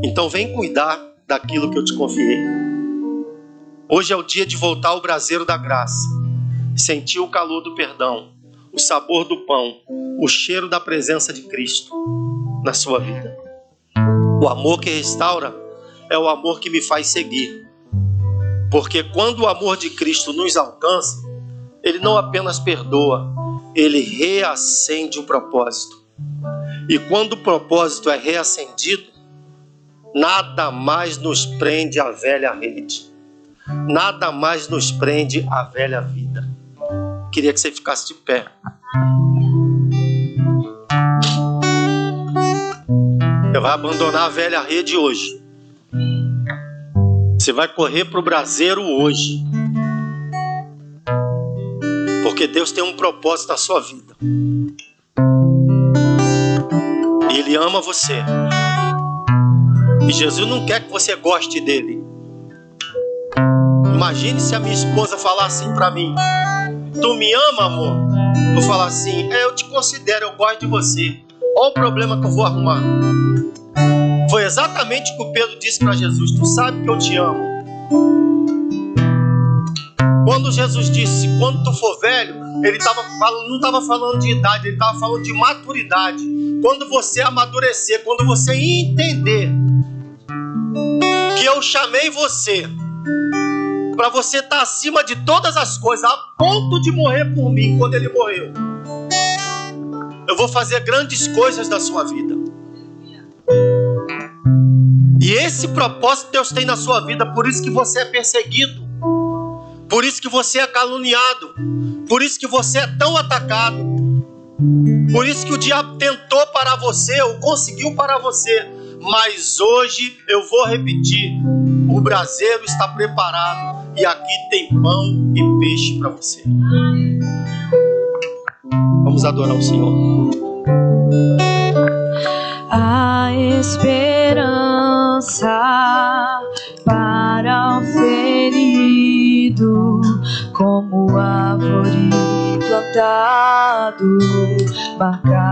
Então vem cuidar daquilo que eu te confiei. Hoje é o dia de voltar ao braseiro da graça. Sentir o calor do perdão, o sabor do pão, o cheiro da presença de Cristo na sua vida. O amor que restaura é o amor que me faz seguir. Porque quando o amor de Cristo nos alcança, ele não apenas perdoa, ele reacende o propósito. E quando o propósito é reacendido, nada mais nos prende à velha rede. Nada mais nos prende à velha vida. Queria que você ficasse de pé. Você vai abandonar a velha rede hoje. Você vai correr para o braseiro hoje. Porque Deus tem um propósito na sua vida. Ele ama você. E Jesus não quer que você goste dele. Imagine se a minha esposa falar assim pra mim: tu me ama, amor? Eu falar assim: eu te considero, eu gosto de você. Olha o problema que eu vou arrumar. Foi exatamente o que o Pedro disse para Jesus: tu sabe que eu te amo. Quando Jesus disse, quando tu for velho, ele não estava falando de idade, ele estava falando de maturidade. Quando você amadurecer, quando você entender que eu chamei você para você estar acima de todas as coisas, a ponto de morrer por mim quando ele morreu, eu vou fazer grandes coisas na sua vida. E esse propósito Deus tem na sua vida, por isso que você é perseguido, por isso que você é caluniado, por isso que você é tão atacado, por isso que o diabo tentou parar você, ou conseguiu parar você. Mas hoje eu vou repetir, o braseiro está preparado e aqui tem pão e peixe para você. Vamos adorar o Senhor. A esperança para o ferido, como árvore plantado, marcado